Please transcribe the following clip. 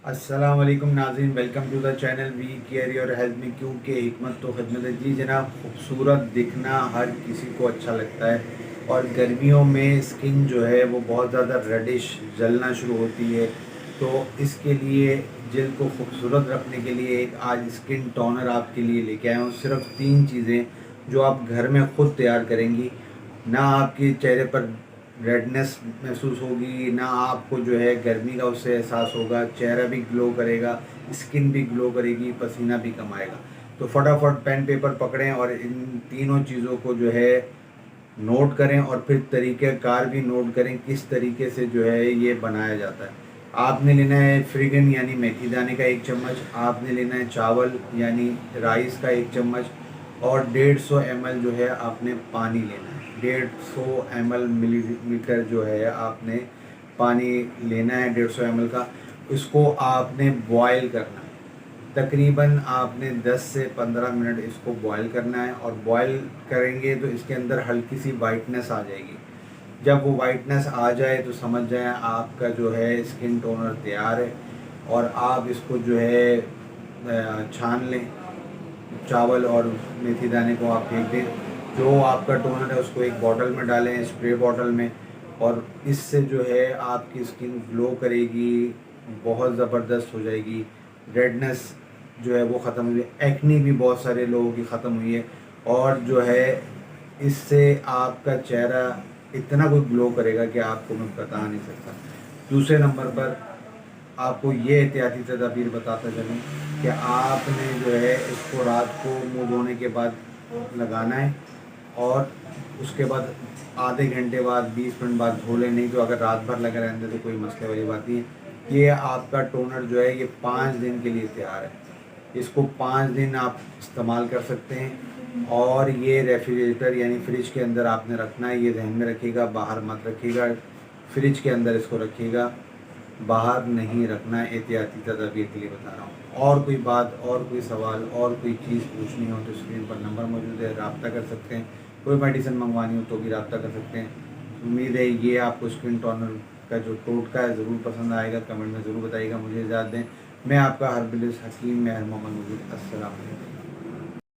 السلام علیکم ناظرین، welcome to the channel we care your health میں، کیونکہ حکمت تو خدمت ہے۔ جی جناب، خوبصورت دکھنا ہر کسی کو اچھا لگتا ہے، اور گرمیوں میں اسکن جو ہے وہ بہت زیادہ ریڈش جلنا شروع ہوتی ہے۔ تو اس کے لیے جلد کو خوبصورت رکھنے کے لیے ایک آج اسکن ٹونر آپ کے لیے لے کے آیا ہوں۔ صرف 3 چیزیں جو آپ گھر میں خود تیار کریں گی، نہ آپ کے چہرے پر ریڈنس محسوس ہوگی، نہ آپ کو جو ہے گرمی کا اس سے احساس ہوگا، چہرہ بھی گلو کرے گا، اسکن بھی گلو کرے گی، پسینہ بھی کم آئے گا۔ تو فٹافٹ پین پیپر پکڑیں اور ان تینوں چیزوں کو جو ہے نوٹ کریں، اور پھر طریقہ کار بھی نوٹ کریں کس طریقے سے جو ہے یہ بنایا جاتا ہے۔ آپ نے لینا ہے فریگن یعنی میتھی دانے کا 1 چمچ، آپ نے لینا ہے چاول یعنی رائس کا 1 چمچ، اور 150 ml جو ہے آپ نے پانی لینا ہے۔ 150 ml میٹر جو ہے آپ نے پانی لینا ہے، 150 ml کا۔ اس کو آپ نے بوائل کرنا ہے، تقریباً آپ نے 10 سے 15 منٹ اس کو بوائل کرنا ہے، اور بوائل کریں گے تو اس کے اندر ہلکی سی وائٹنس آ جائے گی۔ جب وہ وائٹنس آ جائے تو سمجھ جائیں آپ کا جو ہے اسکن ٹونر تیار ہے، اور آپ اس کو جو ہے چھان لیں۔ چاول اور میتھی دانے کو آپ پھینک دیں، جو آپ کا ٹونر ہے اس کو ایک بوٹل میں ڈالیں، اسپرے بوٹل میں، اور اس سے جو ہے آپ کی اسکن گلو کرے گی، بہت زبردست ہو جائے گی۔ ریڈنس جو ہے وہ ختم ہوئی ہے، ایکنی بھی بہت سارے لوگوں کی ختم ہوئی ہے، اور جو ہے اس سے آپ کا چہرہ اتنا کوئی گلو کرے گا کہ آپ کو میں بتا نہیں سکتا۔ دوسرے نمبر پر آپ کو یہ احتیاطی تدابیر بتاتا چلوں کہ آپ نے جو ہے اس کو رات کو منہ دھونے کے بعد لگانا ہے، اور اس کے بعد آدھے گھنٹے بعد 20 منٹ بعد دھو لیں، نہیں تو اگر رات بھر لگا رہنے تو کوئی مسئلے والی بات نہیں ہے۔ یہ آپ کا ٹونر جو ہے یہ 5 دن کے لیے تیار ہے۔ اس کو 5 دن آپ استعمال کر سکتے ہیں، اور یہ ریفریجریٹر یعنی فریج کے اندر آپ نے رکھنا ہے، یہ ذہن میں رکھیے گا، باہر مت رکھیے گا، فریج کے اندر اس کو رکھیے گا، باہر نہیں رکھنا ہے۔ احتیاطی تدابیر کے لیے بتا رہا ہوں۔ اور کوئی بات، اور کوئی سوال، اور کوئی چیز پوچھنی ہو تو اسکرین پر نمبر موجود ہے، رابطہ کر سکتے ہیں۔ کوئی میڈیسن منگوانی ہو تو بھی رابطہ کر سکتے ہیں۔ امید ہے یہ آپ کو اسکن ٹونر کا جو ٹوٹکا ہے ضرور پسند آئے گا، کمنٹ میں ضرور بتائیے گا۔ مجھے اجازت دیں، میں آپ کا ہربلسٹ حکیم مہر محمد مجید۔ السلام علیکم۔